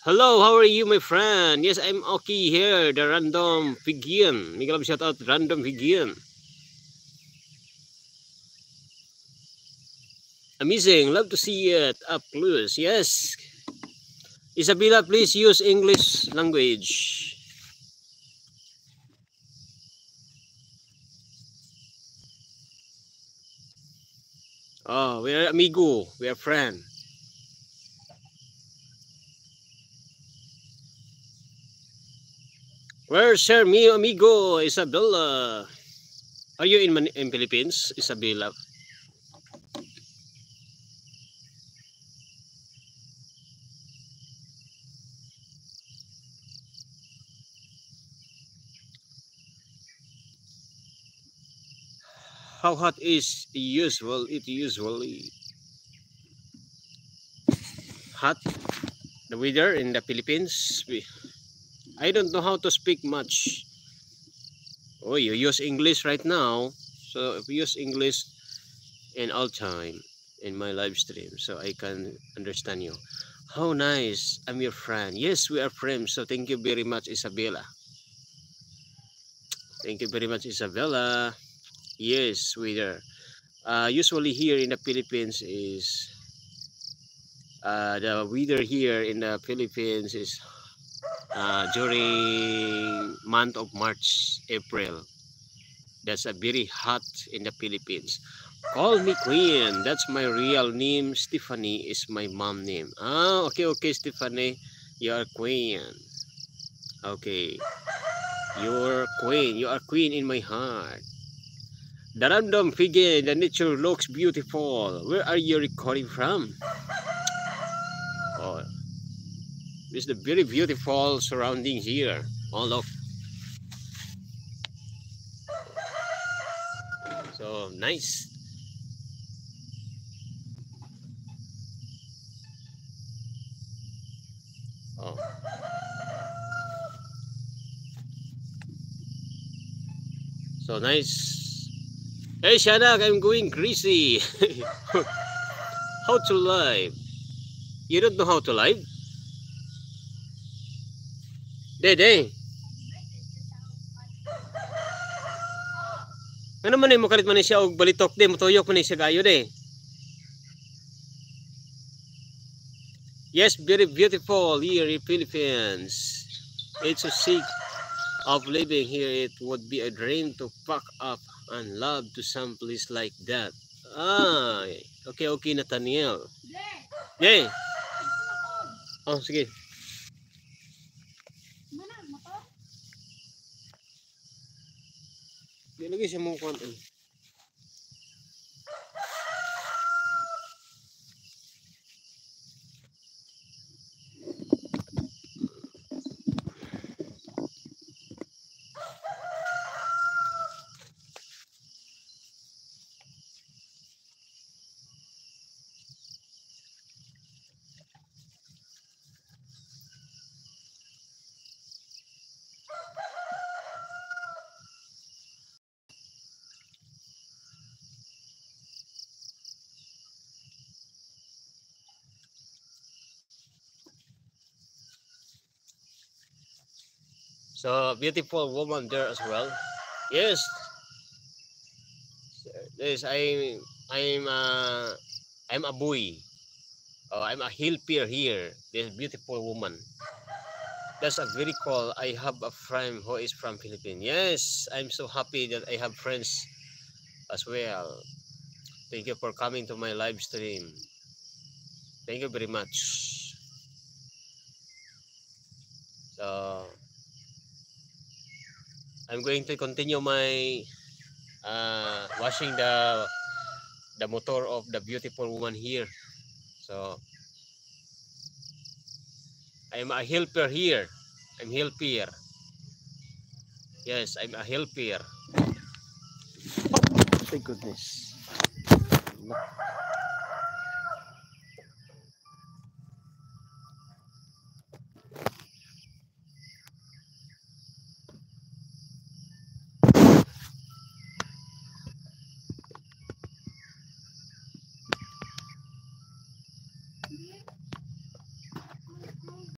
Hello, how are you, my friend? Yes, I'm Oki here, the random Fijian. Miguel, shout out random Fijian. Amazing, love to see it up close. Yes, Isabella, please use English language. Oh, we are amigo, we are friend. Where's her mi amigo, Isabella? Are you in Philippines, Isabella? How hot is usually hot the weather in the Philippines? I don't know how to speak much. Oh, you use English right now. So if you use English in all time in my live stream, so I can understand you. How nice. I'm your friend. Yes, we are friends. So thank you very much, Isabella. Thank you very much, Isabella. Yes, we are. Usually here in the Philippines is the weather here in the Philippines is during month of March, April. That's a very hot in the Philippines. Call me Queen. That's my real name. Stephanie is my mom name. Ah, okay, Stephanie. You are Queen. Okay. You're Queen. You are Queen in my heart. The random figure, the nature looks beautiful. Where are you recording from? Oh, this is the very beautiful surroundings here. Oh, look. So nice. Oh. So nice. Hey, Shadak, I'm going crazy. How to live? You don't know how to live? Dede. Ano man mo kalit man siya og balitok de motuyok man siya gayo de. Yes, very beautiful here in Philippines. It's a sick of living here. It would be a dream to pack up and love to some place like that. Ah, okay, Nathaniel. Yeah. Oh, sige. Di lagi siya mong kwan. So beautiful woman there as well. Yes. Yes, I'm a boy. Oh, I'm a helper here. This beautiful woman. That's a very cool. I have a friend who is from Philippines. Yes, I'm so happy that I have friends as well. Thank you for coming to my live stream. Thank you very much. So I'm going to continue my washing the motor of the beautiful woman here. So I'm a helper here. I'm helper. Yes, I'm a helper. Thank goodness.